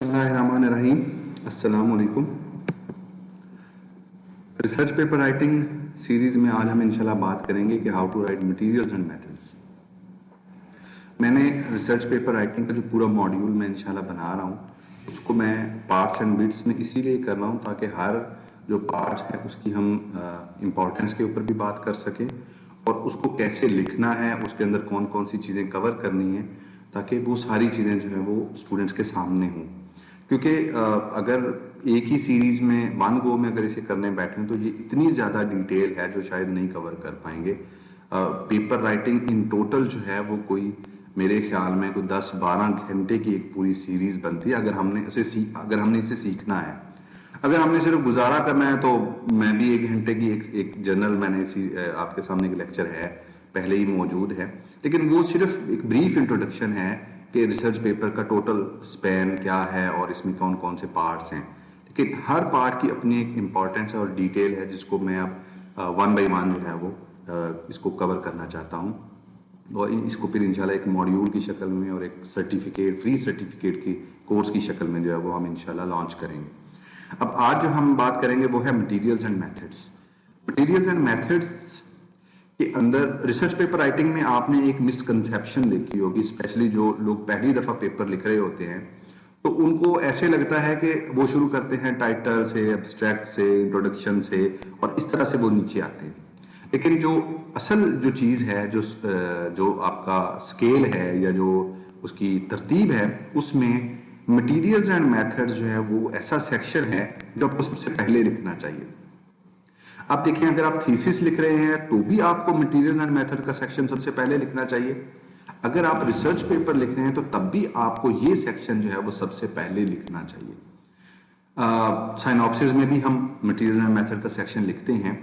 बिस्मिल्लाहिर्रहमानिर्रहीम। अस्सलाम वालेकुम। रिसर्च पेपर राइटिंग सीरीज़ में आज हम इंशाल्लाह बात करेंगे कि how to write materials and methods. मैंने रिसर्च पेपर राइटिंग का जो पूरा मॉड्यूल मैं इंशाल्लाह बना रहा हूँ उसको मैं पार्ट्स एंड बिट्स में इसीलिए कर रहा हूँ ताकि हर जो पार्ट है उसकी हम इम्पोर्टेंस के ऊपर भी बात कर सकें और उसको कैसे लिखना है, उसके अंदर कौन कौन सी चीज़ें कवर करनी है ताकि वो सारी चीज़ें जो है वो स्टूडेंट्स के सामने हों। क्योंकि अगर एक ही सीरीज में वन गो में अगर इसे करने बैठे तो ये इतनी ज़्यादा डिटेल है जो शायद नहीं कवर कर पाएंगे। पेपर राइटिंग इन टोटल जो है वो कोई मेरे ख्याल में कोई 10-12 घंटे की एक पूरी सीरीज बनती है अगर हमने इसे सीखना है। अगर हमने सिर्फ गुजारा करना है तो मैं भी 1 घंटे की एक जर्नल मैंने आपके सामने एक लेक्चर है पहले ही मौजूद है, लेकिन वो सिर्फ एक ब्रीफ इंट्रोडक्शन है कि रिसर्च पेपर का टोटल स्पैन क्या है और इसमें कौन कौन से पार्ट्स हैं। लेकिन हर पार्ट की अपनी एक इम्पॉर्टेंस और डिटेल है जिसको मैं अब वन बाई वन जो है वो इसको कवर करना चाहता हूँ और इसको फिर इंशाल्लाह एक मॉड्यूल की शक्ल में और एक सर्टिफिकेट फ्री सर्टिफिकेट की कोर्स की शक्ल में जो है वो हम इंशाल्लाह लॉन्च करेंगे। अब आज जो हम बात करेंगे वो है materials and methods. Materials and methods के अंदर रिसर्च पेपर राइटिंग में आपने एक मिसकंसेप्शन देखी होगी, स्पेशली जो लोग पहली दफ़ा पेपर लिख रहे होते हैं तो उनको ऐसे लगता है कि वो शुरू करते हैं टाइटल से, एब्स्ट्रैक्ट से, इंट्रोडक्शन से और इस तरह से वो नीचे आते हैं। लेकिन जो असल जो चीज़ है, जो आपका स्केल है या जो उसकी तरतीब है, उसमें मटीरियल्स एंड मेथड्स जो है वो ऐसा सेक्शन है जो आपको सबसे पहले लिखना चाहिए। आप देखें, अगर आप थीसिस लिख रहे हैं तो भी आपको मटेरियल एंड मेथड का सेक्शन सबसे पहले लिखना चाहिए। अगर आप रिसर्च पेपर लिख रहे हैं तो तब भी आपको ये सेक्शन जो है वो सबसे पहले लिखना चाहिए। साइनॉप्सिस में भी हम मटेरियल एंड मेथड का सेक्शन लिखते हैं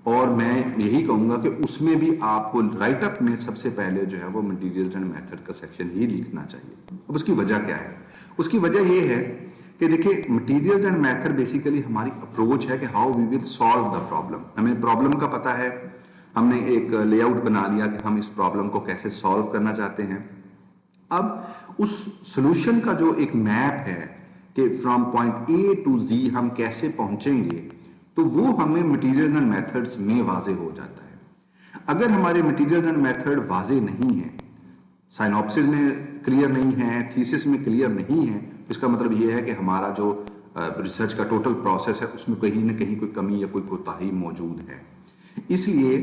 और मैं यही कहूंगा कि उसमें भी आपको राइट अप में सबसे पहले जो है वो मटेरियल एंड मेथड का सेक्शन ही लिखना चाहिए। अब उसकी वजह क्या है? उसकी वजह ये है कि देखिए, मटीरियल्स एंड मेथड बेसिकली हमारी अप्रोच है कि how we will solve the problem. हमें प्रॉब्लम का पता है, हमने एक लेआउट बना लिया कि हम इस प्रॉब्लम को कैसे सॉल्व करना चाहते हैं। अब उस सॉल्यूशन का जो एक मैप है कि फ्रॉम पॉइंट ए टू जी हम कैसे पहुंचेंगे, तो वो हमें मटीरियल एंड मेथड्स में वाजे हो जाता है। अगर हमारे मटीरियल एंड मेथड वाजे नहीं है, साइनॉप्सिस में क्लियर नहीं है, थीसिस में क्लियर नहीं है, तो इसका मतलब ये है कि हमारा जो रिसर्च का टोटल प्रोसेस है उसमें कहीं ना कहीं कोई कमी या कोई कोताही मौजूद है। इसलिए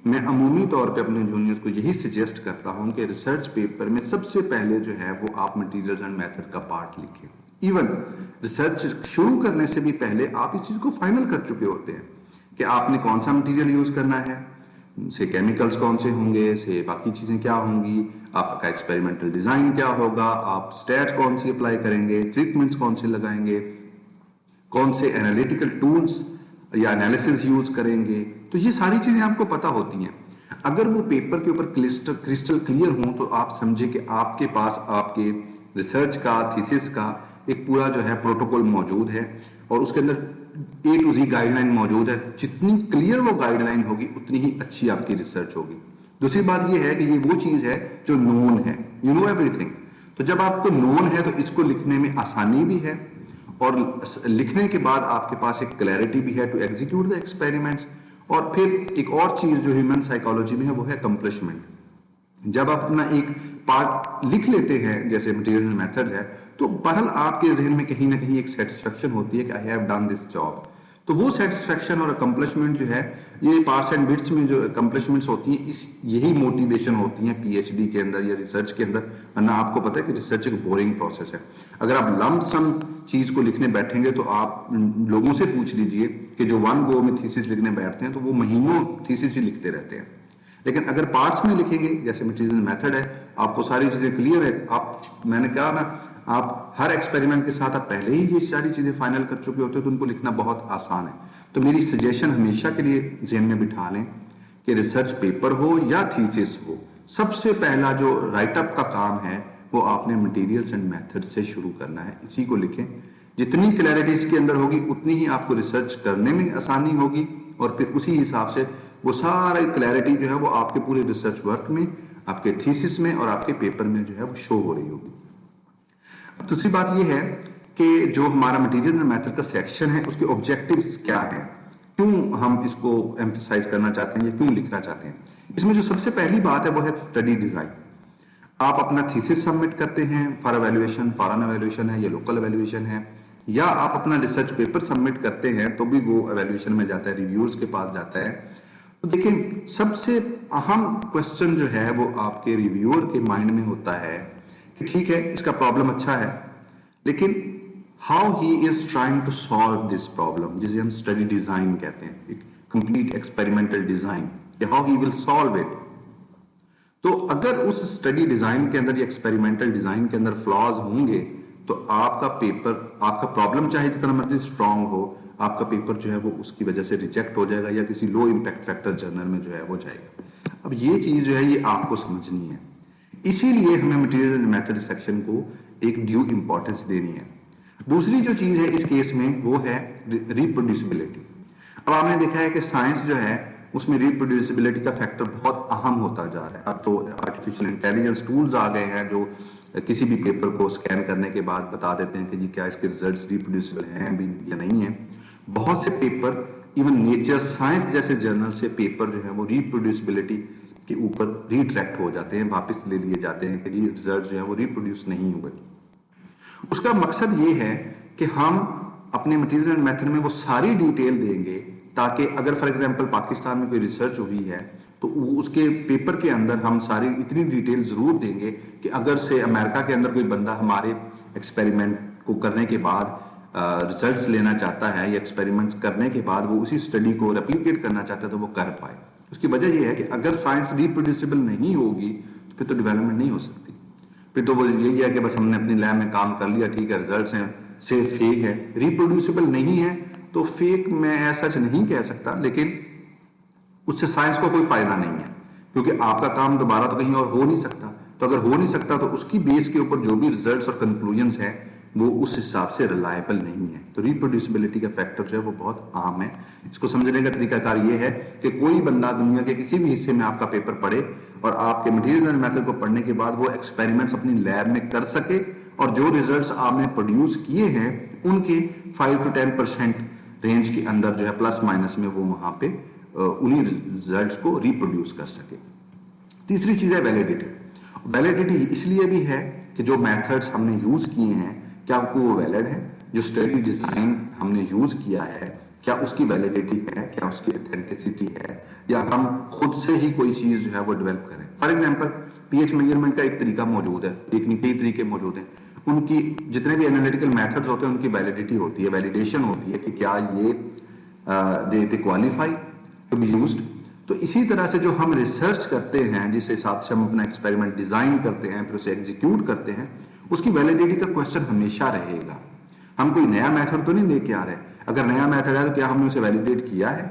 मैं अमूमी तौर पे अपने जूनियर्स को यही सजेस्ट करता हूं कि रिसर्च पेपर में सबसे पहले जो है वो आप मटेरियल्स एंड मेथड का पार्ट लिखें। इवन रिसर्च शुरू करने से भी पहले आप इस चीज को फाइनल कर चुके होते हैं कि आपने कौन सा मटेरियल यूज करना है, से केमिकल्स कौन से होंगे, से बाकी चीजें क्या होंगी, आपका एक्सपेरिमेंटल डिजाइन क्या होगा, आप स्टैट कौन सी अप्लाई करेंगे, ट्रीटमेंट्स कौन से लगाएंगे, कौन से एनालिटिकल टूल्स या एनालिसिस यूज करेंगे। तो ये सारी चीजें आपको पता होती हैं। अगर वो पेपर के ऊपर क्रिस्टल क्लियर हो तो आप समझे कि आपके पास आपके रिसर्च का, थीसिस का एक पूरा जो है प्रोटोकॉल मौजूद है और उसके अंदर ए टू जी गाइडलाइन मौजूद है। जितनी क्लियर वो गाइडलाइन होगी उतनी ही अच्छी आपकी रिसर्च होगी। दूसरी बात ये है कि ये वो चीज है जो नोन है, यू नो एवरीथिंग। तो जब आपको नोन है तो इसको लिखने में आसानी भी है और लिखने के बाद आपके पास एक क्लैरिटी भी है टू एग्जीक्यूट द एक्सपेरिमेंट्स। और फिर एक और चीज जो ह्यूमन साइकोलॉजी में है वो है अकम्प्लिशमेंट। जब आप अपना एक पार्ट लिख लेते हैं जैसे मटेरियल एंड मेथड है, तो बहरहाल आपके जहन में कहीं ना कहीं एक सेटिस्फेक्शन होती है कि I have done this job. तो वो सेटिस्फेक्शन और अकम्प्लिशमेंट जो है, ये पार्ट्स एंड बिट्स में जो अकम्प्लिशमेंट्स होती हैं, इस यही मोटिवेशन होती है पीएचडी के अंदर या रिसर्च के अंदर। वरना आपको पता है कि रिसर्च एक बोरिंग प्रोसेस है। अगर आप लंप सम चीज को लिखने बैठेंगे तो आप लोगों से पूछ लीजिए कि जो वन गो में थीसिस लिखने बैठते हैं तो वो महीनों थीसिस ही लिखते रहते हैं। लेकिन अगर पार्ट्स में लिखेंगे जैसे मटेरियल मेथड है, आपको सारी चीजें क्लियर है। मैंने कहा ना, आप हर एक्सपेरिमेंट के साथ आप पहले ही ये सारी चीजें फाइनल कर चुके होते हो तो उनको लिखना बहुत आसान है। तो मेरी सजेशन हमेशा के लिए जहन में बिठा लें कि रिसर्च पेपर हो या थीसिस हो, सबसे पहला जो राइटअप का काम है वो आपने मटेरियल्स एंड मेथड से शुरू करना है। इसी को लिखें। जितनी क्लैरिटी इसके अंदर होगी उतनी ही आपको रिसर्च करने में आसानी होगी और फिर उसी हिसाब से वो सारी क्लैरिटी जो है वो आपके पूरे रिसर्च वर्क में, आपके थीसिस में और आपके पेपर में जो है वो शो हो रही होगी। दूसरी बात ये है कि जो हमारा मटेरियल एंड मेथड का सेक्शन है उसके ऑब्जेक्टिव्स क्या हैं, क्यों हम इसको एम्फसाइज करना चाहते हैं या क्यों लिखना चाहते हैं। इसमें जो सबसे पहली बात है वो है स्टडी डिजाइन। आप अपना थीसिस सबमिट करते हैं फॉर एवेल्युएशन, फॉरेन एवेल्युएशन है या लोकल एवेल्युएशन है, या आप अपना रिसर्च पेपर सबमिट करते हैं तो भी वो एवेल्युएशन में जाता है, रिव्यूअर्स के पास जाता है। तो देखिए सबसे अहम क्वेश्चन जो है वो आपके रिव्यूअर के माइंड में होता है कि ठीक है इसका प्रॉब्लम अच्छा है, लेकिन how he is trying to solve this problem, जिसे हम स्टडी डिजाइन कहते हैं, एक complete experimental design, how he will solve it. तो अगर उस स्टडी डिजाइन के अंदर या एक्सपेरिमेंटल डिजाइन के अंदर फ्लॉज होंगे तो आपका पेपर, आपका प्रॉब्लम चाहे जितना मर्जी स्ट्रांग हो, आपका पेपर जो है वो उसकी वजह से रिजेक्ट हो जाएगा या किसी लो इंपैक्ट फैक्टर जर्नल में जो है वो जाएगा। अब ये चीज जो है ये आपको समझनी है, इसीलिए हमें मटेरियल एंड मेथड सेक्शन को एक ड्यू इंपॉर्टेंस देनी है। दूसरी जो चीज है इस केस में वो है रिप्रोड्यूसिबिलिटी। अब आपने देखा है कि साइंस जो है उसमें रिप्रोड्यूसिबिलिटी का फैक्टर बहुत अहम होता जा रहा है। अब तो आर्टिफिशियल इंटेलिजेंस टूल्स आ गए हैं जो किसी भी पेपर को स्कैन करने के बाद बता देते हैं कि जी क्या इसके रिजल्ट्स रिप्रोड्यूसिबल हैं भी या नहीं है। बहुत से पेपर, इवन नेचर साइंस जैसे जर्नल से पेपर जो है वो रिप्रोड्यूसिबिलिटी के ऊपर रिट्रैक्ट हो जाते हैं, वापस ले लिए जाते हैं कि जी रिजल्ट जो है वो रिप्रोड्यूस नहीं हुए। उसका मकसद ये है कि हम अपने मटेरियल एंड मेथड में वो सारी डिटेल देंगे ताकि अगर फॉर एग्जांपल पाकिस्तान में कोई रिसर्च हुई है तो उसके पेपर के अंदर हम सारी इतनी डिटेल जरूर देंगे कि अगर से अमेरिका के अंदर कोई बंदा हमारे एक्सपेरिमेंट को करने के बाद रिजल्ट्स लेना चाहता है या एक्सपेरिमेंट करने के बाद वो उसी स्टडी को रेप्लिकेट करना चाहता है तो वो कर पाए। उसकी वजह ये है कि अगर साइंस रिप्रोड्यूसिबल नहीं होगी तो फिर तो डेवलपमेंट नहीं हो सकती। फिर तो वो यही है कि बस हमने अपनी लैब में काम कर लिया, ठीक है, रिजल्ट्स हैं से फेक है, रिप्रोड्यूसिबल नहीं है तो फेक मैं ऐसा नहीं कह सकता, लेकिन उससे साइंस को कोई फायदा नहीं है क्योंकि आपका काम दोबारा तो कहीं और हो नहीं सकता। तो अगर हो नहीं सकता तो उसकी बेस के ऊपर जो भी रिजल्ट्स और कंक्लूजन्स हैं वो उस हिसाब से रिलायबल नहीं है। तो रिप्रोड्यूसिबिलिटी का फैक्टर जो है वो बहुत आम है। इसको समझने का तरीकाकार ये है कि कोई बंदा दुनिया के किसी भी हिस्से में आपका पेपर पढ़े और आपके मटेरियल एंड मेथड को पढ़ने के बाद वो एक्सपेरिमेंट्स अपनी लैब में कर सके और जो रिजल्ट्स आपने प्रोड्यूस किए हैं उनके 5 to 10% रेंज के अंदर जो है प्लस माइनस में वो वहां पे उन्हीं रिजल्ट्स को रिप्रोड्यूस कर सके। तीसरी चीज है वैलिडिटी। वैलिडिटी इसलिए भी है कि जो मेथड्स हमने यूज किए हैं क्या वो वैलिड है, जो स्टडी डिजाइन हमने यूज किया है क्या उसकी वैलिडिटी है, क्या उसकी ऑथेंटिसिटी है, या हम खुद से ही कोई चीज जो है वो डेवलप करें। फॉर एग्जांपल पीएच मेजरमेंट का एक तरीका मौजूद है, देखने कई तरीके मौजूद हैं, उनकी जितने भी एनालिटिकल मेथड्स होते हैं उनकी वैलिडिटी होती है, वैलिडेशन होती है कि क्या ये they qualify to be used. तो इसी तरह से जो हम रिसर्च करते हैं, जिस हिसाब से हम अपना एक्सपेरिमेंट डिजाइन करते हैं फिर उसे एग्जीक्यूट करते हैं, उसकी वैलिडिटी का क्वेश्चन हमेशा रहेगा। हम कोई नया मेथड तो नहीं लेके आ रहे, अगर नया मेथड है तो क्या हमने उसे वैलिडेट किया है,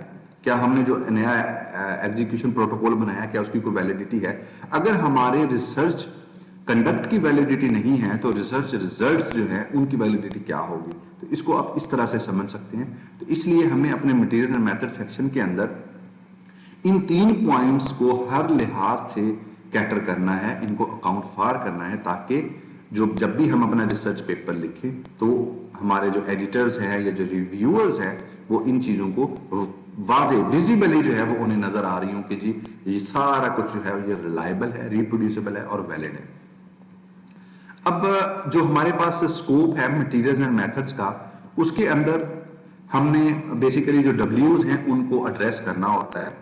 क्या हमने जो नया एग्जीक्यूशन प्रोटोकॉल बनाया क्या उसकी कोई वैलिडिटी है। अगर हमारे रिसर्च कंडक्ट की वैलिडिटी नहीं है तो रिसर्च रिजल्ट्स जो है उनकी वैलिडिटी क्या होगी। तो इसको आप इस तरह से समझ सकते हैं। तो इसलिए हमें अपने मटेरियल एंड मेथड सेक्शन के अंदर इन 3 पॉइंट्स को हर लिहाज से कैटर करना है, इनको अकाउंट फॉर करना है, ताकि जब भी हम अपना रिसर्च पेपर लिखें तो हमारे जो एडिटर्स हैं या जो रिव्यूअर्स हैं वो इन चीजों को वाजे विजिबली जो है वो उन्हें नजर आ रही हो कि जी ये सारा कुछ जो है ये रिलायबल है, रिप्रोड्यूसिबल है और वैलिड है। अब जो हमारे पास स्कोप है मटेरियल्स एंड मेथड्स का, उसके अंदर हमने बेसिकली जो डब्ल्यूज हैं उनको एड्रेस करना होता है।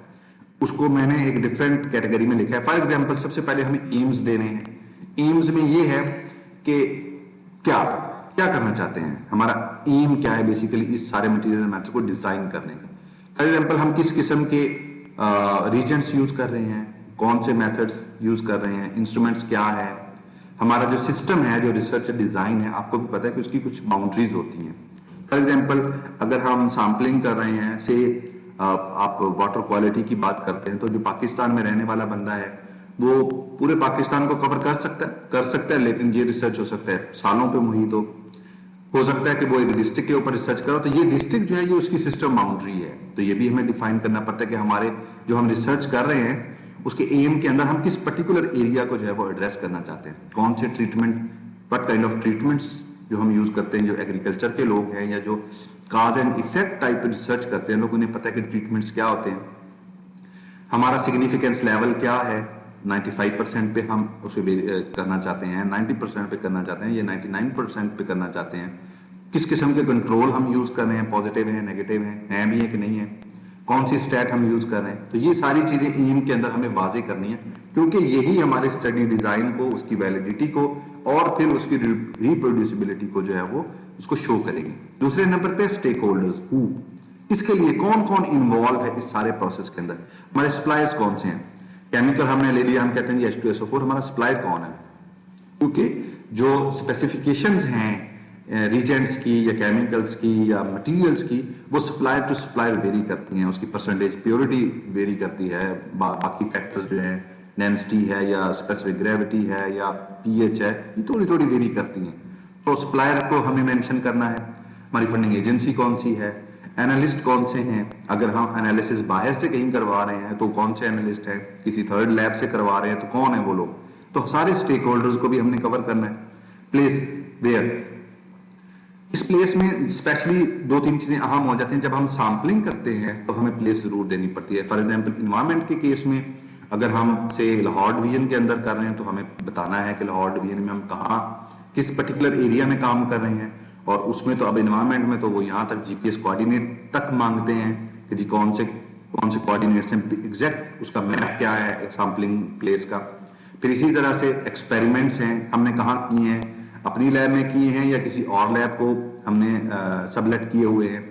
उसको मैंने एक डिफरेंट कैटेगरी में लिखा है। फॉर एग्जांपल सबसे पहले हमें एम्स देने हैं। एम्स में ये है कि क्या करना चाहते हैं, हमारा एम क्या है बेसिकली इस सारे मटेरियल एंड मेथड्स को डिजाइन करने का। फॉर एग्जांपल हम किस किस्म के रीजेंट्स यूज कर रहे हैं, कौन से मेथड्स यूज कर रहे हैं, इंस्ट्रूमेंट्स क्या है, हमारा जो सिस्टम है जो रिसर्च डिजाइन है, आपको भी पता है कि उसकी कुछ बाउंड्रीज होती हैं। फॉर एग्जांपल अगर हम सैंपलिंग कर रहे हैं, से आप वाटर क्वालिटी की बात करते हैं, तो जो पाकिस्तान में रहने वाला बंदा है वो पूरे पाकिस्तान को कवर कर सकता है, लेकिन ये रिसर्च हो सकता है सालों पे मुहित हो सकता है कि वो एक डिस्ट्रिक्ट के ऊपर रिसर्च करो, तो ये डिस्ट्रिक्ट जो है ये उसकी सिस्टम बाउंड्री है। तो ये भी हमें डिफाइन करना पड़ता है कि हमारे जो हम रिसर्च कर रहे हैं उसके एम के अंदर हम किस पर्टिकुलर एरिया को जो है वो एड्रेस करना चाहते हैं, कौन से treatment, what kind of treatments जो हम यूज करते हैं, जो एग्रीकल्चर के लोग हैं या जो काज एंड इफेक्ट टाइप रिसर्च करते हैं, लोग उन्हें पता है कि ट्रीटमेंट्स क्या होते हैं, हमारा सिग्निफिकेंस लेवल क्या है, 95% पे हम उसे करना चाहते हैं, 90% पे करना चाहते हैं, या 99% पे करना चाहते हैं, किस किस्म के कंट्रोल हम यूज कर रहे हैं, पॉजिटिव है, नेगेटिव है भी है कि नहीं है, कौन सी स्टैट हम यूज कर रहे हैं। तो ये सारी चीजें एम के अंदर हमें वाजे करनी है, क्योंकि यही हमारे स्टडी डिजाइन को, उसकी वैलिडिटी को और फिर उसकी रिप्रोड्यूसिबिलिटी को जो है वो उसको शो करेगी। दूसरे नंबर पे स्टेक होल्डर्स, इसके लिए कौन कौन इन्वॉल्व है इस सारे प्रोसेस के अंदर। हमारे सप्लायर्स कौन से हैं, केमिकल हमने ले लिया, हम कहते हैं H2SO4, हमारा सप्लायर कौन है, क्योंकि जो स्पेसिफिकेशंस हैं रीजेंट्स की या केमिकल्स की या मटेरियल्स की, वो सप्लायर टू सप्लायर वेरी करती हैं, उसकी परसेंटेज प्योरिटी वेरी करती है, बाकी फैक्टर्स जो हैं, डेंसिटी है या स्पेसिफिक ग्रेविटी है या पीएच है, ये थोड़ी थोड़ी वेरी करती हैं। तो सप्लायर को हमें मेंशन करना है। हमारी फंडिंग एजेंसी कौन सी है, एनालिस्ट कौन से हैं, अगर हम एनालिसिस बाहर से कहीं करवा रहे हैं तो कौन से एनालिस्ट हैं, किसी थर्ड लैब से करवा रहे हैं तो कौन है वो लोग। तो सारे स्टेक होल्डर्स को भी हमने कवर करना है। प्लेस वेयर, इस प्लेस में स्पेशली दो तीन चीजें अहम हो जाती हैं। जब हम सैंपलिंग करते हैं तो हमें प्लेस जरूर देनी पड़ती है। फॉर एग्जांपल इन्वायरमेंट के केस में अगर हम से लाहौर डिवीजन के अंदर कर रहे हैं तो हमें बताना है कि लाहौर डिवीजन में हम कहाँ किस पर्टिकुलर एरिया में काम कर रहे हैं, और उसमें तो अब इन्वायरमेंट में तो वो यहाँ तक जीपीएस कोऑर्डिनेट तक मांगते हैं कि जी कौन से कोऑर्डिनेट्स हैं, एग्जैक्ट उसका मैप क्या है सैंपलिंग प्लेस का। फिर इसी तरह से एक्सपेरिमेंट्स हैं, हमने कहाँ किए हैं, अपनी लैब में किए हैं या किसी और लैब को हमने सबलेट किए हुए हैं।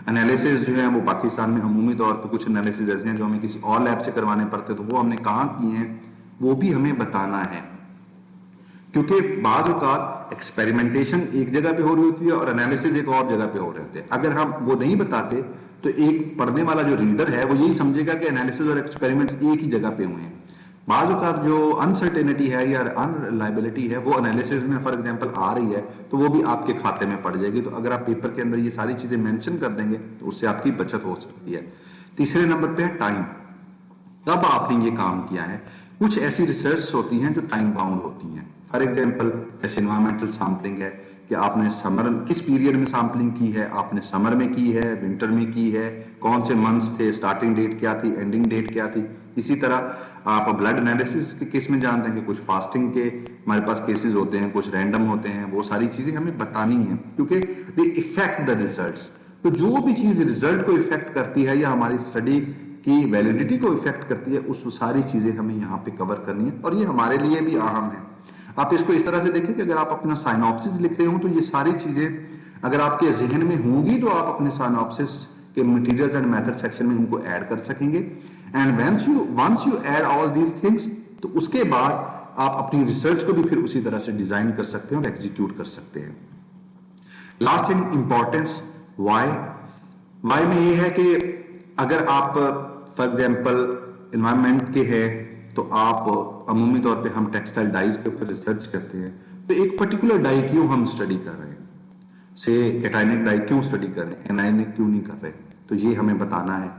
एनालिसिस जो है वो पाकिस्तान में अमूमी तौर पर कुछ एनालिसिस ऐसे हैं जो हमें किसी और लैब से करवाने पड़ते हैं, तो वो हमने कहाँ किए हैं वो भी हमें बताना है, क्योंकि बाज़ औक़ात एक्सपेरिमेंटेशन एक जगह पे हो रही होती है और एनालिसिस एक और जगह पे हो रहे होते हैं। अगर हम वो नहीं बताते तो एक पढ़ने वाला जो रीडर है वो यही समझेगा कि एनालिसिस और एक्सपेरिमेंट्स एक ही जगह पे हुए हैं। बाज़ औक़ात जो अनसर्टेनिटी है या अनरिलायबिलिटी है वो एनालिसिस में फॉर एग्जांपल आ रही है तो वो भी आपके खाते में पड़ जाएगी। तो अगर आप पेपर के अंदर ये सारी चीजें मेंशन कर देंगे तो उससे आपकी बचत हो सकती है। तीसरे नंबर पे है टाइम, कब आपने ये काम किया है। कुछ ऐसी रिसर्च होती हैं जो टाइम बाउंड होती हैं। फॉर एग्जांपल जैसे एनवायरमेंटल सैंपलिंग है कि आपने समर किस पीरियड में सैंपलिंग की है, आपने समर में की है, विंटर में की है, कौन से मंथ्स थे, स्टार्टिंग डेट क्या थी, एंडिंग डेट क्या थी। इसी तरह आप ब्लड एनालिसिस के केस में जानते हैं कि कुछ फास्टिंग के हमारे पास केसेस होते हैं, कुछ रैंडम होते हैं, वो सारी चीजें हमें बतानी है क्योंकि दे इफेक्ट द रिजल्ट्स। तो जो भी चीज रिजल्ट को इफेक्ट करती है या हमारी स्टडी की वैलिडिटी को इफेक्ट करती है, उस सारी चीजें हमें यहाँ पे कवर करनी है और ये हमारे लिए भी अहम है। आप इसको इस तरह से देखें कि अगर आप अपना साइनॉप्सिस लिख रहे हो तो ये सारी चीजें अगर आपके जहन में होंगी तो आप अपने साइनॉप्सिस के मटेरियल्स एंड मेथड सेक्शन में इनको ऐड कर सकेंगे। And once you add all these things तो उसके बाद आप अपनी रिसर्च को भी फिर उसी तरह से डिजाइन कर सकते हैं और एग्जीक्यूट कर सकते हैं। लास्ट थिंग इंपॉर्टेंस, वाई में ये है कि अगर आप फॉर एग्जाम्पल एनवायरमेंट के हैं तो आप अमूमी तौर पे हम टेक्सटाइल डाइज के ऊपर रिसर्च करते हैं तो एक पर्टिकुलर डाई क्यों हम स्टडी कर रहे हैं, से कैटायनिक डाई क्यों स्टडी कर रहे हैं, एनायनिक क्यों नहीं कर रहे, तो ये हमें बताना है।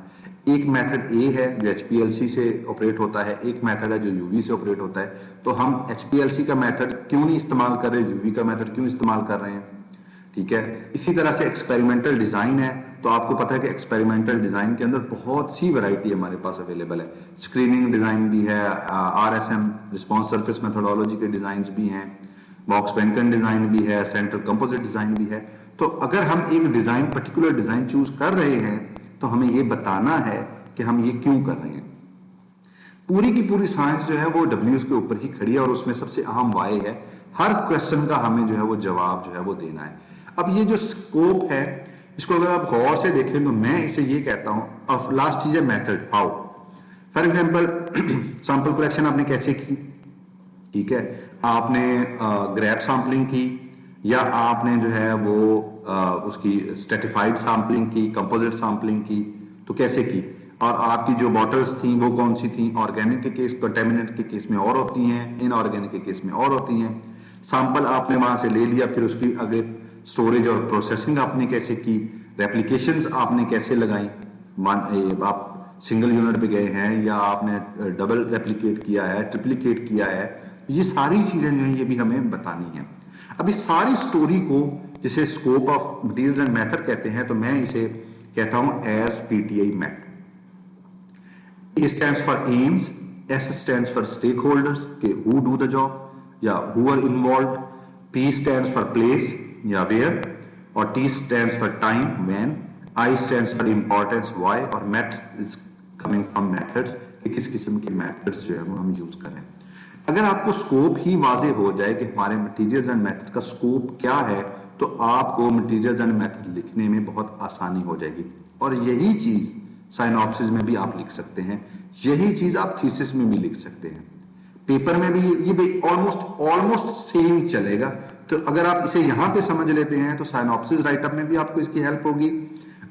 एक मेथड ए है जो HPLC से ऑपरेट होता है, एक मेथड है जो UV से ऑपरेट होता है। तो हम HPLC का मेथड क्यों नहीं इस्तेमाल कर रहे, UV का मेथड क्यों इस्तेमाल कर रहे हैं, ठीक है। इसी तरह से एक्सपेरिमेंटल डिजाइन है तो आपको पता है कि एक्सपेरिमेंटल डिजाइन के अंदर बहुत सी वैरायटी हमारे पास अवेलेबल है। स्क्रीनिंग डिजाइन भी है, RSM रिस्पॉन्स सरफेस मेथोडोलॉजी के डिजाइन भी हैं, बॉक्स पेंकन डिजाइन भी है, सेंट्रल कंपोजिट डिजाइन भी है। तो अगर हम एक डिजाइन पर्टिकुलर डिजाइन चूज कर रहे हैं तो हमें ये बताना है कि हम ये क्यों कर रहे हैं। पूरी की पूरी साइंस जो है वो W's के ऊपर ही खड़ी है और उसमें सबसे अहम वाई है। हर क्वेश्चन का हमें जो है वो जवाब जो है वो देना है। अब ये जो स्कोप है इसको अगर आप गौर से देखें तो मैं इसे ये कहता हूं, और लास्ट चीज है method, how. For example sample collection आपने कैसे की, ठीक है, आपने ग्रैब सैंपलिंग की या आपने जो है वो उसकी स्ट्रेटिफाइड सैंपलिंग की, कंपोजिट सैंपलिंग की, तो कैसे की, और आपकी जो बॉटल्स थी वो कौन सी थी। ऑर्गेनिक के केस, कंटेमिनेंट के केस में और होती हैं, इनऑर्गेनिक के केस में और होती हैं। सैंपल आपने वहां से ले लिया, फिर उसकी आगे स्टोरेज और प्रोसेसिंग आपने कैसे की, रेप्लिकेशंस आपने कैसे लगाई, आप सिंगल यूनिट पे गए हैं या आपने डबल रेप्लिकेट किया है, ट्रिप्लिकेट किया है, ये सारी चीजें जो है ये भी हमें बतानी है। अब इस सारी स्टोरी को जिसे scope of materials and method कहते हैं, तो मैं इसे कहता हूं as PTI mat. A stands for aims, S stands for stakeholders के who do the job या who are involved, P stands for place या where, और T stands for time when, I stands for importance why, और MET is coming from methods कि किस किस्म के methods जो है वो हम यूज करें। अगर आपको स्कोप ही वाजे हो जाए कि हमारे मटेरियल्स एंड मेथड का स्कोप क्या है, तो आपको मटेरियल्स एंड मेथड लिखने में बहुत आसानी हो जाएगी। और यही चीज साइनॉप्सिस में भी आप लिख सकते हैं, यही चीज आप थीसिस में भी लिख सकते हैं, पेपर में भी ये भी ऑलमोस्ट सेम चलेगा। तो अगर आप इसे यहां पे समझ लेते हैं तो साइनॉप्सिस राइटअप में भी आपको इसकी हेल्प होगी,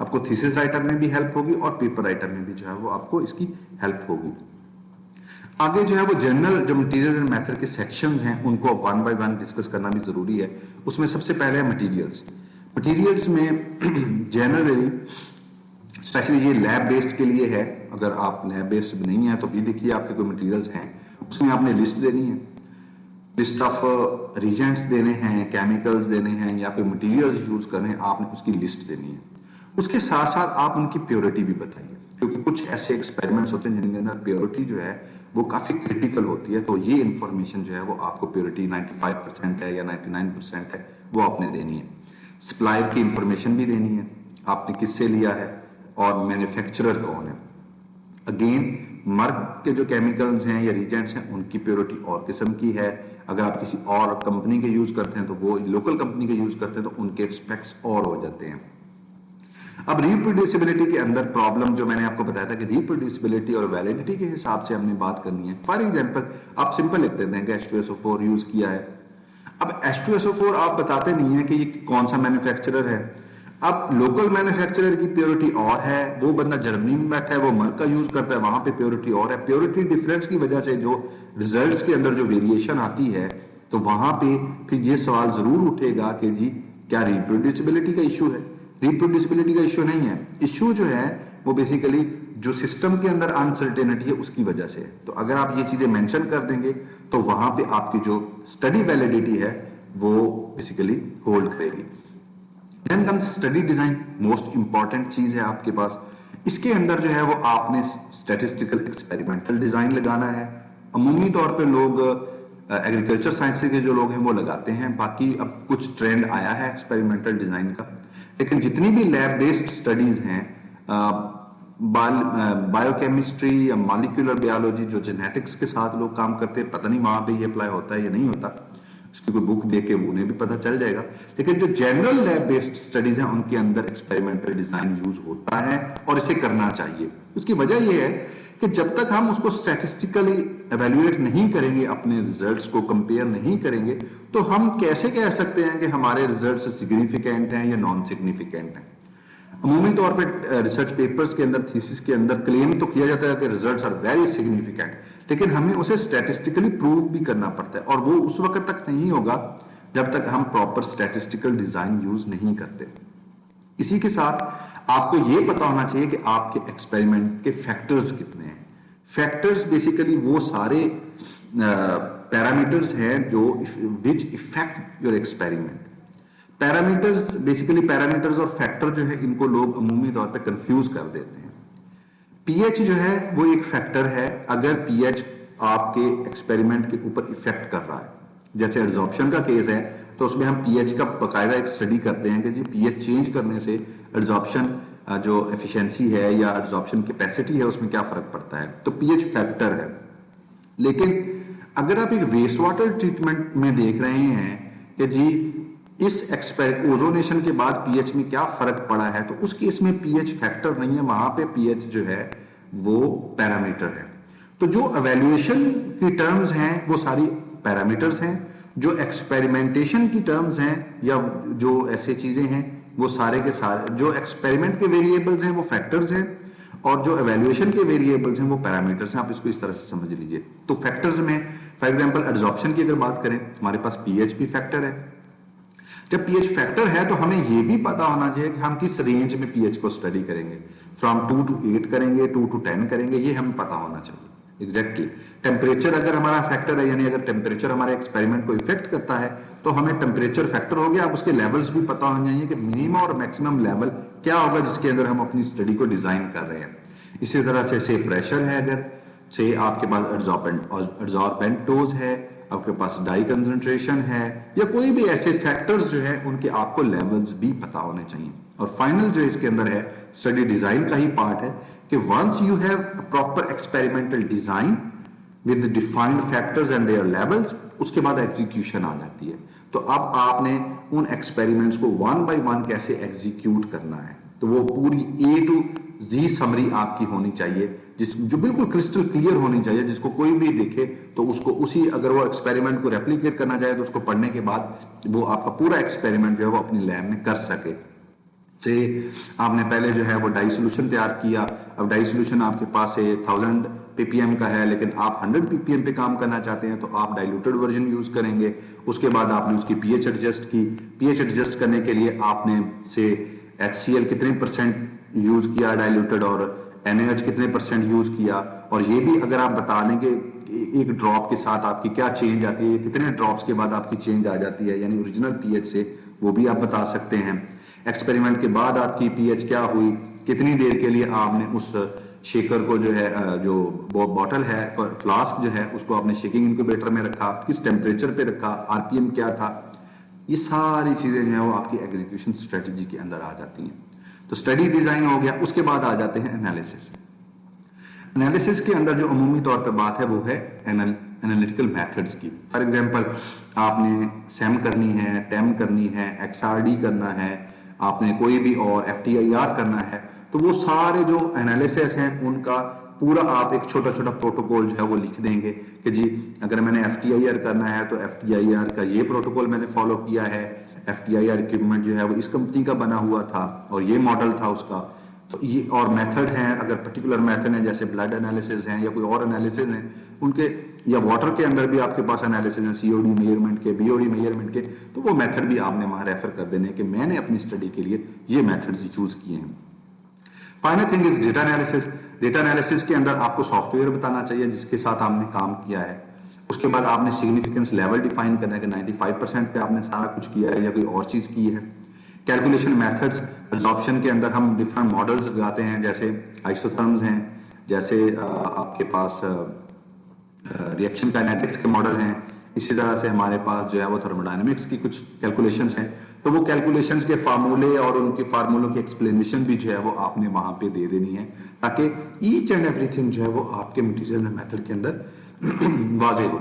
आपको थीसिस राइटअप में भी हेल्प होगी, और पेपर राइटअप में भी जो है वो आपको इसकी हेल्प होगी। आगे जो है वो जनरल जो मटेरियल्स एंड मेथड के सेक्शंस हैं उनको वन बाय वन डिस्कस करना भी जरूरी है। उसमें सबसे पहले है मटेरियल्स में जनरली स्पेशली ये लैब बेस्ड के लिए है। अगर आप लैब बेस्ड नहीं है तो भी देखिए आपके कोई मटेरियल्स हैं, उसमें आपने लिस्ट देनी है, लिस्ट ऑफ रिजेंट्स देने हैं, केमिकल्स देने हैं, या कोई मटेरियल्स यूज करने हैं, आपने उसकी लिस्ट देनी है। उसके साथ साथ आप उनकी प्योरिटी भी बताइए, क्योंकि कुछ ऐसे एक्सपेरिमेंट्स होते हैं जिनके अंदर प्योरिटी जो है वो काफी क्रिटिकल होती है। तो ये इंफॉर्मेशन जो है वो आपको प्योरिटी 95% है या 99% है वो आपने देनी है। सप्लायर की इंफॉर्मेशन भी देनी है, आपने किससे लिया है और मैन्युफैक्चरर कौन है। अगेन मर्क के जो केमिकल्स हैं या रिजेंट्स हैं उनकी प्योरिटी और किस्म की है। अगर आप किसी और कंपनी के यूज करते हैं तो वो लोकल कंपनी के यूज करते हैं तो उनके स्पेक्स और हो जाते हैं। अब रिप्रोड्यूसिबिलिटी के अंदर प्रॉब्लम जो मैंने आपको बताया था कि रिप्रोड्यूसिबिलिटी और वैलिडिटी के हिसाब से हमने बात करनी है। फॉर एग्जांपल आप सिंपल लिख देते हैं कि H2SO4 यूज किया है। अब H2SO4 आप बताते नहीं है कि ये कौन सा मैन्युफैक्चरर है। अब लोकल मैन्युफैक्चरर की प्योरिटी और है, वो बंदा जर्मनी में बैठा है, वो मर्क का यूज करता है, वहां पे प्योरिटी और है। प्योरिटी डिफरेंस की वजह से जो रिजल्ट्स के अंदर जो वेरिएशन आती है, तो वहां पे फिर ये सवाल जरूर उठेगा कि जी क्या रिप्रोड्यूसिबिलिटी का इशू है। रिप्रोड्यूसिबिलिटी का इशू नहीं है, इशू जो है वो बेसिकली जो सिस्टम के अंदर अनसर्टेनिटी है उसकी वजह से है। तो अगर आप ये चीजें मेंशन कर देंगे तो वहां पे आपकी जो स्टडी वैलिडिटी है वो बेसिकली होल्ड करेगी। Then comes study design, most important चीज है आपके पास। इसके अंदर जो है वो आपने स्टैटिस्टिकल एक्सपेरिमेंटल डिजाइन लगाना है। अमूमी तौर पे लोग एग्रीकल्चर साइंस के जो लोग हैं वो लगाते हैं, बाकी अब कुछ ट्रेंड आया है एक्सपेरिमेंटल डिजाइन का। लेकिन जितनी भी लैब बेस्ड स्टडीज हैं, बायोकेमिस्ट्री या मॉलिक्यूलर बायोलॉजी जो जेनेटिक्स के साथ लोग काम करते हैं, पता नहीं वहां पे ये अप्लाई होता है या नहीं होता, उसकी कोई बुक देख के उन्हें भी पता चल जाएगा। लेकिन जो जनरल लैब बेस्ड स्टडीज हैं उनके अंदर एक्सपेरिमेंटल डिजाइन यूज होता है और इसे करना चाहिए। उसकी वजह यह है कि जब तक हम उसको स्टैटिस्टिकली एवेल्युएट नहीं करेंगे, अपने रिजल्ट्स को कंपेयर नहीं करेंगे, तो हम कैसे कह सकते हैं कि हमारे रिजल्ट्स सिग्निफिकेंट हैं या नॉन सिग्निफिकेंट हैं। अमूमी तौर पे रिसर्च पेपर्स के अंदर, थीसिस के अंदर क्लेम तो किया जाता है कि रिजल्ट्स आर वेरी सिग्निफिकेंट, लेकिन हमें उसे स्टैटिस्टिकली प्रूव भी करना पड़ता है, और वो उस वक्त तक नहीं होगा जब तक हम प्रॉपर स्टैटिस्टिकल डिजाइन यूज नहीं करते। इसी के साथ आपको यह पता होना चाहिए कि आपके एक्सपेरिमेंट के फैक्टर्स कितने हैं। फैक्टर्स बेसिकली वो सारे पैरामीटर्स हैं जो which effect your experiment. Parameters basically parameters और फैक्टर जो है इनको लोग अमूमी तौर पे कंफ्यूज कर देते हैं। पीएच जो है वो एक फैक्टर है। अगर पीएच आपके एक्सपेरिमेंट के ऊपर इफेक्ट कर रहा है, जैसे एड्सॉर्प्शन का केस है, तो उसमें हम पीएच का बकायदा एक स्टडी करते हैं कि जी पीएच चेंज करने से एड्सॉर्प्शन जो एफिशिएंसी है या एड्सॉर्प्शन कैपेसिटी है उसमें क्या फर्क पड़ता है। तो पीएच फैक्टर है। लेकिन अगर आप एक वेस्ट वाटर ट्रीटमेंट में देख रहे हैं कि जी इस ओजोनेशन के बाद पीएच में क्या फर्क पड़ा है, तो उस केस में पीएच फैक्टर नहीं है, वहां पे पीएच जो है वो पैरामीटर है। तो जो एवेल्युएशन की टर्म्स हैं वो सारी पैरामीटर्स हैं, जो एक्सपेरिमेंटेशन की टर्म्स हैं या जो ऐसे चीजें हैं वो सारे के सारे, जो एक्सपेरिमेंट के वेरिएबल्स हैं वो फैक्टर्स हैं, और जो एवेल्युएशन के वेरिएबल्स हैं वो पैरामीटर्स हैं। आप इसको इस तरह से समझ लीजिए। तो फैक्टर्स में फॉर एग्जांपल एड्सॉर्प्शन की अगर बात करें, हमारे पास पीएच भी फैक्टर है। जब पीएच फैक्टर है तो हमें यह भी पता होना चाहिए कि हम किस रेंज में पीएच को स्टडी करेंगे, फ्रॉम 2 to 8 करेंगे, 2 to 10 करेंगे, ये हमें पता होना चाहिए। एग्जैक्टली टेम्परेचर अगर हमारा फैक्टर है, यानी अगर टेम्परेचर हमारे एक्सपेरिमेंट को इफेक्ट करता है तो हमें टेम्परेचर फैक्टर हो गया, अब उसके लेवल्स भी पता होने चाहिए कि मिनिमम और मैक्सिमम लेवल क्या होगा जिसके अंदर हम अपनी स्टडी को डिजाइन कर रहे हैं। इसी तरह से प्रेशर है, अगर से आपके पास एड्सॉर्बेंट डोज है, आपके पास डाई कंसंट्रेशन है, या कोई भी ऐसे फैक्टर्स जो है उनके आपको लेवल्स भी पता होने चाहिए। और फाइनल जो इसके अंदर है स्टडी डिजाइन का ही पार्ट है कि once you have proper experimental design with defined factors and their levels, उसके बाद एग्जीक्यूशन आ जाती है। तो अब आपने उन एक्सपेरिमेंट्स को वन बाय वन कैसे एग्जीक्यूट करना है, तो वो पूरी A to Z समरी आपकी होनी चाहिए, जो बिल्कुल क्रिस्टल क्लियर होनी चाहिए, जिसको कोई भी देखे तो उसको उसी, अगर वो एक्सपेरिमेंट को रेप्लिकेट करना चाहे तो उसको पढ़ने के बाद वो आपका पूरा एक्सपेरिमेंट जो है वो अपनी लैब में कर सके। से आपने पहले जो है वो डाई सोल्यूशन तैयार किया, अब डाई सोल्यूशन आपके पास है 1000 ppm का है, लेकिन आप 100 ppm पे काम करना चाहते हैं तो आप डाइल्यूटेड वर्जन यूज करेंगे। उसके बाद आपने उसकी pH एडजस्ट की, pH एडजस्ट करने के लिए आपने से HCl कितने % यूज किया डाइल्यूटेड और NaOH कितने % यूज किया, और ये भी अगर आप बता दें कि एक ड्रॉप के साथ आपकी क्या चेंज आती है, कितने ड्रॉप्स के बाद आपकी चेंज आ जाती है, यानी ओरिजिनल pH से, वो भी आप बता सकते हैं। एक्सपेरिमेंट के बाद आपकी pH क्या हुई, कितनी देर के लिए आपने उस शेकर को जो है, जो बॉटल है, फ्लास्क जो है, उसको आपने शेकिंग इंक्यूबेटर में रखा, किस टेम्परेचर पे रखा, RPM क्या था, ये सारी चीजें जो है वो आपकी एग्जीक्यूशन स्ट्रेटजी के अंदर आ जाती हैं। तो स्टडी डिजाइन हो गया, उसके बाद आ जाते हैं एनालिसिस। एनालिसिस के अंदर जो अमूमी तौर पे बात है वो है एनालिटिकल मेथड्स की। फॉर एग्जांपल आपने SEM करनी है, TEM करनी है, XRD करना है, आपने कोई भी और FTIR करना है, तो वो सारे जो एनालिसिस हैं उनका पूरा आप एक छोटा छोटा प्रोटोकॉल जो है वो लिख देंगे कि जी अगर मैंने FTIR करना है तो FTIR का ये प्रोटोकॉल मैंने फॉलो किया है, FTIR इक्विपमेंट जो है वो इस कंपनी का बना हुआ था और ये मॉडल था उसका, तो ये और मेथड हैं, अगर पर्टिकुलर मेथड है जैसे ब्लड एनालिसिस है या कोई और एनालिसिस है उनके, या वाटर के अंदर भी आपके पास एनालिसिस है COD मेजरमेंट के, BOD मेजरमेंट के, तो वो मेथड भी आपने वहां रेफर कर देने कि मैंने अपनी स्टडी के लिए ये मेथड्स चूज किए हैं। Final thing is data analysis. Data analysis के अंदर आपको सॉफ्टवेयर बताना चाहिए जिसके साथ आपने काम किया है। उसके बाद आपने सिग्निफिकेंस लेवल डिफाइन करना है कि 95% पे आपने सारा कुछ किया है या कोई और चीज की है। कैलकुलेशन मेथड्स, एब्जॉर्प्शन के अंदर हम डिफरेंट मॉडल्स लगाते हैं, जैसे आइसोथर्म्स हैं, जैसे आपके पास रिएक्शन काइनेटिक्स के मॉडल हैं, इसी तरह से हमारे पास जो है वो थर्मोडायनेमिक्स की कुछ कैलकुलेशंस हैं। तो वो कैलकुलेशंस के फार्मूले और उनके फार्मूलों की एक्सप्लेनेशन भी जो है वो आपने वहां पे दे देनी है, ताकि ईच एंड एवरीथिंग जो है वो आपके मटेरियल मेथड के अंदर वाजे हो।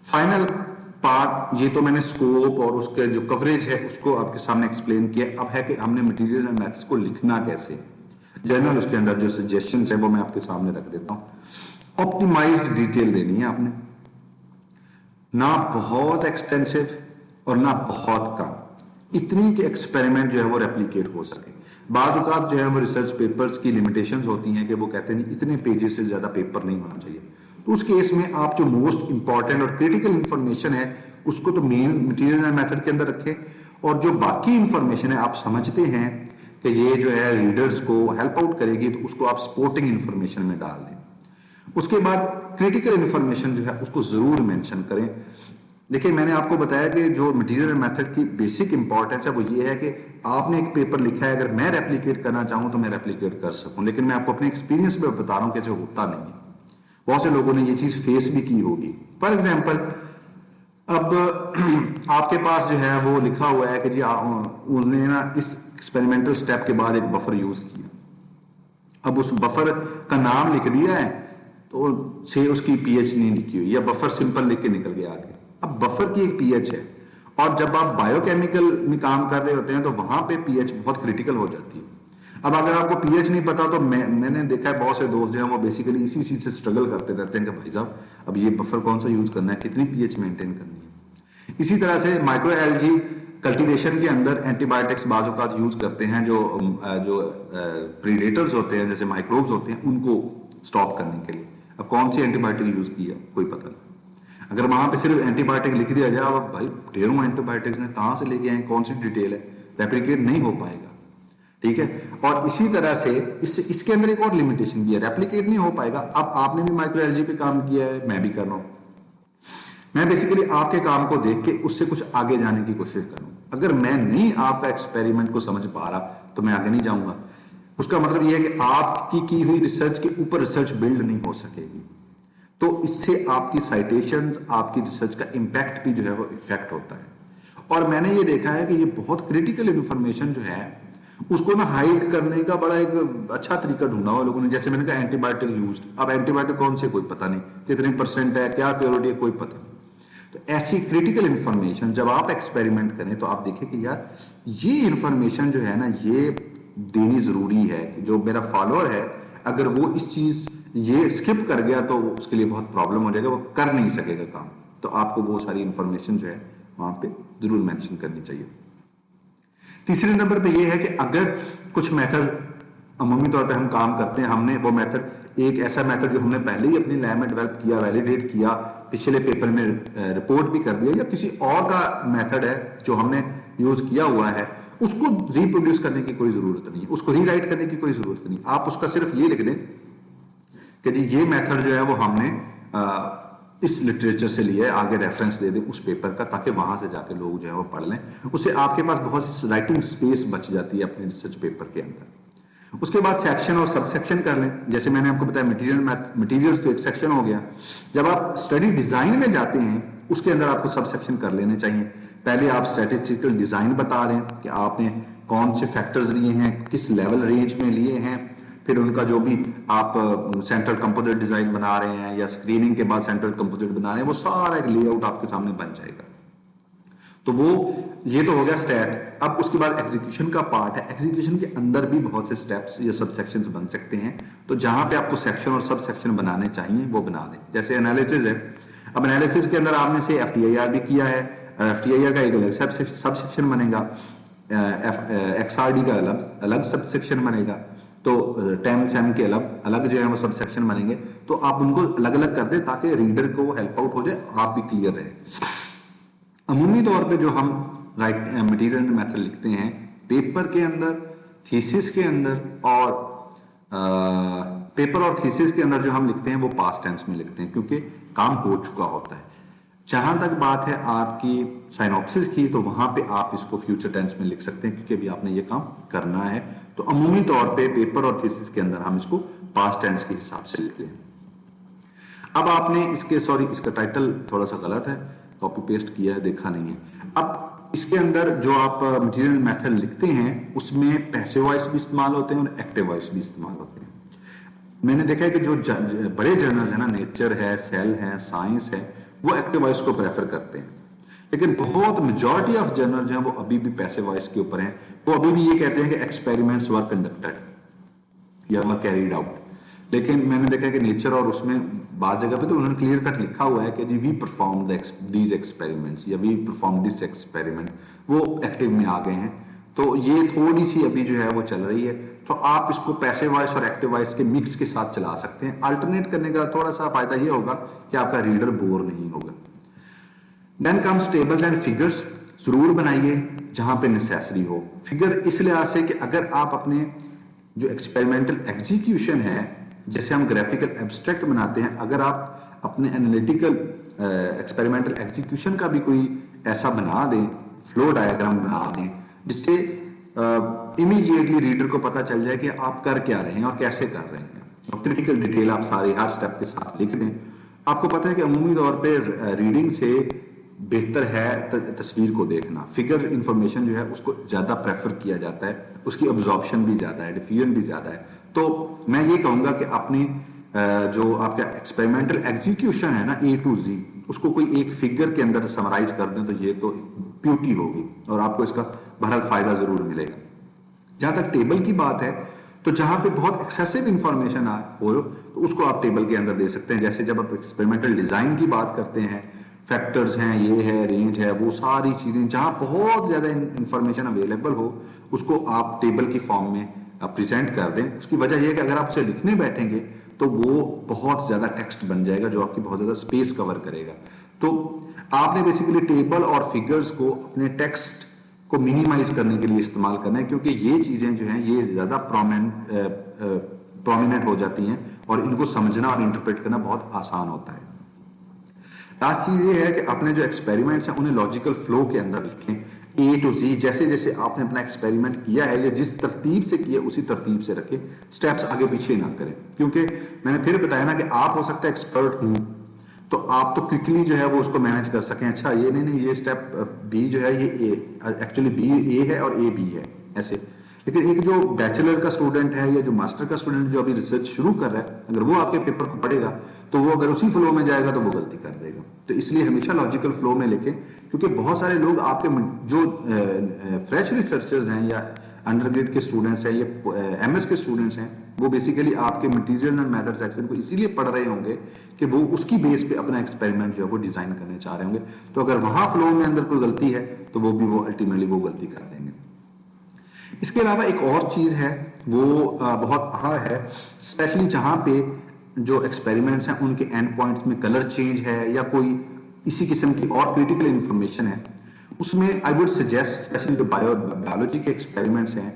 फाइनल पार्ट, ये तो मैंने स्कोप और उसके जो कवरेज है उसको आपके सामने एक्सप्लेन किया। अब है कि हमने मटेरियल एंड मेथड्स को लिखना कैसे, जनरल उसके अंदर जो सजेशंस है वो मैं आपके सामने रख देता हूं। ऑप्टिमाइज्ड डिटेल देनी है आपने, ना बहुत एक्सटेंसिव और ना बहुत कम, इतनी के एक्सपेरिमेंट जो है वो रेप्लिकेट हो सके। बाज़ औक़ात जो है वो रिसर्च पेपर्स की लिमिटेशंस होती हैं कि वो कहते हैं इतने पेजेस से ज्यादा पेपर नहीं होना चाहिए, तो उस केस में आप जो मोस्ट इंपॉर्टेंट और क्रिटिकल इंफॉर्मेशन है उसको तो मेन मटेरियल एंड मेथड के अंदर रखें, और जो बाकी इंफॉर्मेशन है आप समझते हैं कि ये जो है रीडर्स को हेल्प आउट करेगी, तो उसको आप सपोर्टिंग इंफॉर्मेशन में डाल दें। उसके बाद क्रिटिकल इंफॉर्मेशन जो है उसको जरूर मेंशन करें। देखिए मैंने आपको बताया कि जो मटेरियल मेथड की बेसिक इंपॉर्टेंस है वो ये है कि आपने एक पेपर लिखा है, अगर मैं रेप्लिकेट करना चाहूं तो मैं रेप्लिकेट कर सकूं, लेकिन मैं आपको अपने एक्सपीरियंस में बता रहा हूं कैसे होता नहीं है। बहुत से लोगों ने ये चीज फेस भी की होगी। फॉर एग्जाम्पल अब आपके पास जो है वो लिखा हुआ है कि जी उन्होंने ना इस एक्सपेरिमेंटल स्टेप के बाद एक बफर यूज किया, अब उस बफर का नाम लिख दिया है तो से उसकी pH नहीं लिखी हुई, या बफर सिंपल लिख के निकल गया आगे। अब बफर की एक pH है, और जब आप बायोकेमिकल में काम कर रहे होते हैं तो वहां पे pH बहुत क्रिटिकल हो जाती है। अब अगर आपको pH नहीं पता तो मैंने देखा है बहुत से दोस्त जो हैं वो बेसिकली इसी चीज से स्ट्रगल करते रहते हैं कि भाई साहब अब ये बफर कौन सा यूज करना है, कितनी pH मेंटेन करनी है। इसी तरह से माइक्रो एल्गी कल्टीवेशन के अंदर एंटीबायोटिक्स बाज़ औक़ात यूज करते हैं, जो प्रीडेटर्स होते हैं जैसे माइक्रोब्स होते हैं उनको स्टॉप करने के लिए। अब कौन सी एंटीबायोटिक यूज की है कोई पता नहीं, अगर वहां पे सिर्फ एंटीबायोटिक लिख दिया जाए, अब भाई ढेरों एंटीबायोटिक्स ने कहां से लेके आए, कौन सी डिटेल है, रेप्लिकेट नहीं हो पाएगा। ठीक है। और इसी तरह से इसके अंदर एक और लिमिटेशन भी है, रेप्लिकेट नहीं हो पाएगा। अब आपने भी माइक्रो एलजी पे काम किया है, मैं भी कर रहा हूं। मैं बेसिकली आपके काम को देख के उससे कुछ आगे जाने की कोशिश करूं। अगर मैं नहीं आपका एक्सपेरिमेंट को समझ पा रहा तो मैं आगे नहीं जाऊंगा। उसका मतलब यह है कि आपकी की हुई रिसर्च के ऊपर रिसर्च बिल्ड नहीं हो सकेगी। तो इससे आपकी साइटेशंस, आपकी रिसर्च का इंपैक्ट भी जो है वो इफेक्ट होता है। और मैंने ये देखा है कि ये बहुत क्रिटिकल इंफॉर्मेशन जो है उसको ना हाइड करने का बड़ा एक अच्छा तरीका ढूंढा हुआ लोगों ने। जैसे मैंने कहा एंटीबायोटिक यूज, अब एंटीबायोटिक कौन से कोई पता नहीं, कितने % है, क्या प्योरिटी है, कोई पता नहीं। तो ऐसी क्रिटिकल इंफॉर्मेशन जब आप एक्सपेरिमेंट करें तो आप देखें कि यार ये इंफॉर्मेशन जो है ना ये देनी जरूरी है। जो मेरा फॉलोअर है अगर वो इस चीज ये स्किप कर गया तो उसके लिए बहुत प्रॉब्लम हो जाएगा, वो कर नहीं सकेगा काम। तो आपको वो सारी इंफॉर्मेशन जो है वहां पे जरूर मेंशन करनी चाहिए। तीसरे नंबर पे ये है कि अगर कुछ मेथड अमूमी तौर पे हम काम करते हैं, हमने वो मेथड एक ऐसा मेथड जो हमने पहले ही अपनी लैब में डेवलप किया, वैलिडेट किया, पिछले पेपर में रिपोर्ट भी कर दिया, या किसी और का मेथड है जो हमने यूज किया हुआ है, उसको रिप्रोड्यूस करने की कोई जरूरत नहीं है, उसको रीराइट करने की कोई जरूरत नहीं। आप उसका सिर्फ ये लिख दें कि जी ये मेथड जो है वो हमने इस लिटरेचर से लिए, आगे रेफरेंस दे दें उस पेपर का, ताकि वहां से जाके लोग जो है वो पढ़ लें। उससे आपके पास बहुत राइटिंग स्पेस बच जाती है अपने रिसर्च पेपर के अंदर। उसके बाद सेक्शन और सब सेक्शन कर लें। जैसे मैंने आपको बताया मटेरियल्स तो एक सेक्शन हो गया। जब आप स्टडी डिजाइन में जाते हैं उसके अंदर आपको सब सेक्शन कर लेने चाहिए। पहले आप स्ट्रेटेजिकल डिजाइन बता दें कि आपने कौन से फैक्टर्स लिए हैं, किस लेवल रेंज में लिए हैं, फिर उनका जो भी आप सेंट्रल कंपोजिट डिजाइन बना रहे हैं या स्क्रीनिंग के बाद सेंट्रल कंपोजिट बना रहे हैं, वो सारा एक लेआउट आपके सामने बन जाएगा। तो वो ये तो हो गया स्टैट। अब उसके बाद एग्जीक्यूशन का पार्ट है। एग्जीक्यूशन के अंदर भी बहुत से स्टेप्स या सब सेक्शंस बन सकते हैं। तो जहां पे आपको सेक्शन और सब सेक्शन बनाने चाहिए वो बना दें। जैसे एनालिसिस है, अब एनालिसिस के अंदर आपने से FTIR भी किया है, FTIR का एक अलग सब सेक्शन बनेगा, XRD का अलग सब सेक्शन बनेगा, तो टेम के अलग जो है वो सब सेक्शन बनेंगे। तो आप उनको अलग अलग कर दें ताकि रीडर को हेल्प आउट हो जाए, आप भी क्लियर रहे। अमूमी तौर पे जो हम मटेरियल मेथड लिखते हैं पेपर के अंदर, थीसिस के अंदर, और पेपर और थीसिस के अंदर जो हम लिखते हैं वो पास्ट टेंस में लिखते हैं, क्योंकि काम हो चुका होता है। जहां तक बात है आपकी साइनॉप्सिस की, तो वहां पे आप इसको फ्यूचर टेंस में लिख सकते हैं, क्योंकि अभी आपने ये काम करना है। तो अमूमी तौर पे पेपर और थीसिस के अंदर हम इसको पास्ट टेंस के हिसाब से लिखते हैं। अब आपने इसका टाइटल थोड़ा सा गलत है, कॉपी पेस्ट किया है, देखा नहीं है। अब इसके अंदर जो आप मटेरियल मेथड लिखते हैं उसमें पैसिव वॉइस भी इस्तेमाल होते हैं और एक्टिव वॉइस भी इस्तेमाल होते हैं। मैंने देखा है कि जो बड़े जर्नल्स है ना, नेचर है, सेल है, साइंस है, वो एक्टिव वॉइस को प्रेफर करते हैं। लेकिन बहुत मेजॉरिटी ऑफ जर्नल जो है वो अभी भी पैसिव वॉइस के ऊपर हैं। वो अभी भी ये कहते हैं कि एक्सपेरिमेंट्स वर कंडक्टेड या वर कैरीड आउट। लेकिन मैंने देखा कि नेचर और उसमें बात जगह पे तो उन्होंने क्लियर कट लिखा हुआ है कि जी वी परफॉर्म दीज एक्सपेरिमेंट्स या वी परफॉर्म दिस एक्सपेरिमेंट, वो एक्टिव में आ गए हैं। तो ये थोड़ी सी अभी जो है वो चल रही है। तो आप इसको पैसिव वॉइस और एक्टिव वॉइस के मिक्स के साथ चला सकते हैं। अल्टरनेट करने का थोड़ा सा फायदा ये होगा कि आपका रीडर बोर नहीं होगा। Then comes tables and figures. जरूर बनाइए जहां पे नेसेसरी हो। फिगर इस लिहाज से कि अगर आप अपने जो एक्सपेरिमेंटल एग्जीक्यूशन है, जैसे हम ग्राफिकल एब्स्ट्रैक्ट बनाते हैं, अगर आप अपने एनालिटिकल एक्सपेरिमेंटल एग्जीक्यूशन का भी कोई ऐसा बना दें, फ्लो डायग्राम बना दें, जिससे इमीडिएटली रीडर को पता चल जाए कि आप कर क्या रहे हैं और कैसे कर रहे हैं, और क्रिटिकल डिटेल आप सारे हर स्टेप के साथ लिख दें। आपको पता है कि अमूमी तौर पे रीडिंग से बेहतर है तस्वीर को देखना। फिगर इंफॉर्मेशन जो है उसको ज्यादा प्रेफर किया जाता है, उसकी ऑब्जॉर्प्शन भी ज्यादा है, डिफ्यूजन भी ज्यादा है। तो मैं ये कहूंगा कि अपनी जो आपका एक्सपेरिमेंटल एग्जीक्यूशन है ना A to Z, उसको कोई एक फिगर के अंदर समराइज कर दें तो ये तो ब्यूटी होगी और आपको इसका बहरहाल फायदा जरूर मिलेगा। जहां तक टेबल की बात है, तो जहां पे बहुत एक्सेसिव इंफॉर्मेशन हो तो उसको आप टेबल के अंदर दे सकते हैं। जैसे जब आप एक्सपेरिमेंटल डिजाइन की बात करते हैं, फैक्टर्स हैं, ये है, रेंज है, वो सारी चीजें जहां बहुत ज्यादा इंफॉर्मेशन अवेलेबल हो उसको आप टेबल की फॉर्म में प्रेजेंट कर दें। उसकी वजह यह है कि अगर आप उसे लिखने बैठेंगे तो वो बहुत ज्यादा टेक्स्ट बन जाएगा जो आपकी बहुत ज्यादा स्पेस कवर करेगा। तो आपने बेसिकली टेबल और फिगर्स को अपने टेक्स्ट کو मिनिमाइज करने के लिए इस्तेमाल करना है, क्योंकि ये चीजें जो हैं ये ज्यादा प्रोमिनेंट हो जाती हैं और इनको समझना और इंटरप्रेट करना बहुत आसान होता है। लास्ट चीज ये है कि अपने जो एक्सपेरिमेंट्स हैं उन्हें लॉजिकल फ्लो के अंदर लिखें, ए टू जी, जैसे जैसे आपने अपना एक्सपेरिमेंट किया है या जिस तरतीब से किया उसी तरतीब से रखें, स्टेप्स आगे पीछे ना करें। क्योंकि मैंने फिर बताया ना कि आप हो सकता है एक्सपर्ट हूं तो आप तो क्विकली जो है वो उसको मैनेज कर सकें, अच्छा ये नहीं ये स्टेप बी जो है ये एक्चुअली बी ए है और ए बी है ऐसे। लेकिन एक जो बैचलर का स्टूडेंट है या जो मास्टर का स्टूडेंट जो अभी रिसर्च शुरू कर रहा है, अगर वो आपके पेपर को पढ़ेगा तो वो अगर उसी फ्लो में जाएगा तो वो गलती कर देगा। तो इसलिए हमेशा लॉजिकल फ्लो में लिखें, क्योंकि बहुत सारे लोग आपके जो फ्रेश रिसर्चर्स हैं या अंडरग्रेड के स्टूडेंट्स हैं या एमएस के स्टूडेंट्स हैं, वो बेसिकली आपके मटेरियल एंड मेथड सेक्शन को इसीलिए पढ़ रहे होंगे कि वो उसकी बेस पे अपना एक्सपेरिमेंट जो है वो डिजाइन करने चाह रहे होंगे। तो अगर वहां फ्लो में अंदर कोई गलती है तो वो भी वो अल्टीमेटली वो गलती कर देंगे। इसके अलावा एक और चीज है वो बहुत अहम है, स्पेशली जहां पे जो एक्सपेरिमेंट्स हैं उनके एंड पॉइंट्स में कलर चेंज है या कोई इसी किस्म की और क्रिटिकल इंफॉर्मेशन है, उसमें आई वुड सजेस्ट स्पेशली जो बायोलॉजी के एक्सपेरिमेंट्स हैं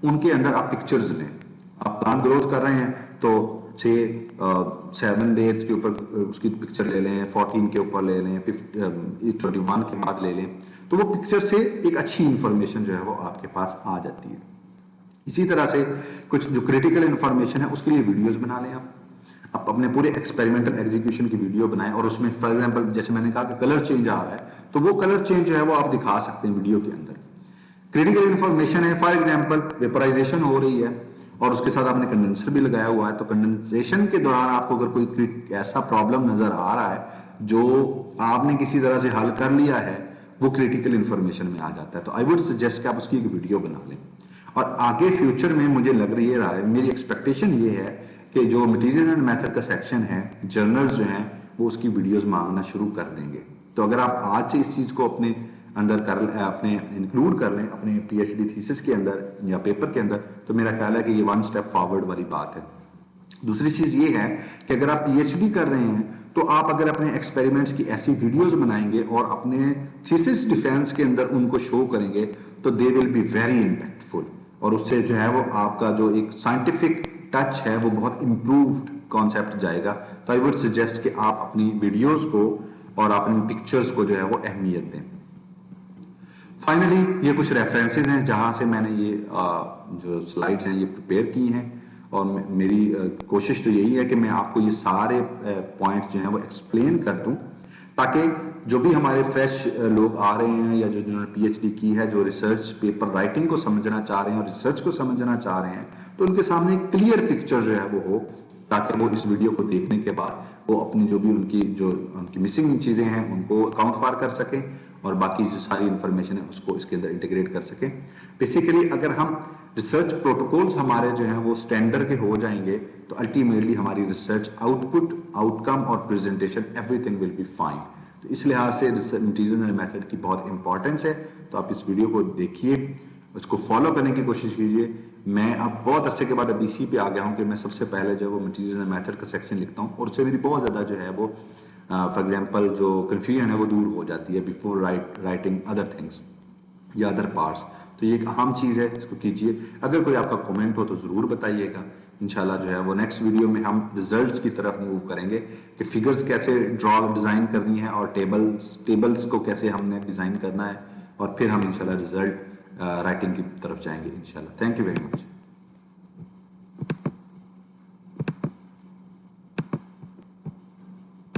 उनके अंदर आप पिक्चर्स लें। आप प्लांट ग्रोथ कर रहे हैं तो 7 डेज के ऊपर उसकी पिक्चर ले लें, 14 के ऊपर ले लें, 21 के बाद ले लें, तो वो पिक्चर से एक अच्छी इंफॉर्मेशन जो है वो आपके पास आ जाती है। इसी तरह से कुछ जो क्रिटिकल इंफॉर्मेशन है उसके लिए वीडियोस बना लें आप अपने पूरे एक्सपेरिमेंटल एग्जीक्यूशन की वीडियो बनाएं और उसमें फॉर एग्जांपल जैसे मैंने कहा कि कलर चेंज आ रहा है तो वो कलर चेंज जो है वो आप दिखा सकते हैं वीडियो के अंदर। क्रिटिकल इंफॉर्मेशन है, फॉर एग्जांपल वेपराइजेशन हो रही है और उसके साथ आपने कंडेंसर भी लगाया हुआ है, तो कंडेंसेशन के दौरान आपको अगर कोई ऐसा प्रॉब्लम नजर आ रहा है जो आपने किसी तरह से हल कर लिया है, वो क्रिटिकल इंफॉर्मेशन में आ जाता है। तो आई वुड सजेस्ट कि आप उसकी एक वीडियो बना लें। और आगे फ्यूचर में मुझे लग रही है, मेरी एक्सपेक्टेशन ये है कि जो मटेरियल एंड मेथड का सेक्शन है, जर्नल्स जो हैं वो उसकी वीडियोस मांगना शुरू कर देंगे। तो अगर आप आज से इस चीज को अपने अंदर अपने इंक्लूड कर लें अपने पीएचडी थीसिस के अंदर या पेपर के अंदर, तो मेरा ख्याल है कि ये 1 स्टेप फॉरवर्ड वाली बात है। दूसरी चीज ये है कि अगर आप पीएचडी कर रहे हैं तो आप अगर अपने एक्सपेरिमेंट्स की ऐसी वीडियोस बनाएंगे और अपने थीसिस डिफेंस के अंदर उनको शो करेंगे तो they will be very impactful, और उससे जो है वो आपका जो एक साइंटिफिक टच है वो बहुत इंप्रूव्ड कॉन्सेप्ट जाएगा। तो आई वुड सजेस्ट कि आप अपनी वीडियोस को और अपनी पिक्चर्स को जो है वो अहमियत दें। फाइनली ये कुछ रेफरेंसेस हैं जहां से मैंने ये जो स्लाइड्स हैं ये प्रिपेयर की हैं, और मेरी कोशिश तो यही है कि मैं आपको ये सारे पॉइंट्स जो हैं वो एक्सप्लेन कर दूं, ताकि जो भी हमारे फ्रेश लोग आ रहे हैं या जो जिन्होंने पीएचडी की है, जो रिसर्च पेपर राइटिंग को समझना चाह रहे हैं और रिसर्च को समझना चाह रहे हैं, तो उनके सामने एक क्लियर पिक्चर जो है वो हो, ताकि वो इस वीडियो को देखने के बाद वो अपनी जो भी उनकी मिसिंग चीजें हैं उनको अकाउंट फॉर कर सकें और बाकी जो सारी इंफॉर्मेशन है उसको इसके अंदर इंटीग्रेट कर सकें। बेसिकली अगर हम रिसर्च प्रोटोकॉल्स हमारे जो हैं वो स्टैंडर्ड के हो जाएंगे तो अल्टीमेटली हमारी रिसर्च आउटपुट, आउटकम और presentation everything will be fine. तो इस लिहाज से मटेरियल एंड मेथड की बहुत इंपॉर्टेंस है। तो आप इस वीडियो को देखिए, उसको फॉलो करने की कोशिश कीजिए। मैं अब बहुत अरसे के बाद अब इसी पे आ गया हूँ कि मैं सबसे पहले जो है वो मटेरियल एंड मेथड का सेक्शन लिखता हूँ, और उससे मेरी बहुत ज्यादा जो है वो फॉर एग्जांपल जो कंफ्यूजन है वो दूर हो जाती है बिफोर राइटिंग अदर थिंग्स या अदर पार्ट्स। तो ये एक अहम चीज है, इसको कीजिए। अगर कोई आपका कमेंट हो तो जरूर बताइएगा। इंशाल्लाह जो है वो नेक्स्ट वीडियो में हम रिजल्ट्स की तरफ मूव करेंगे कि फिगर्स कैसे डिजाइन करनी है और टेबल्स को कैसे हमने डिजाइन करना है, और फिर हम इंशाल्लाह रिजल्ट राइटिंग की तरफ जाएंगे इंशाल्लाह। Thank you very much.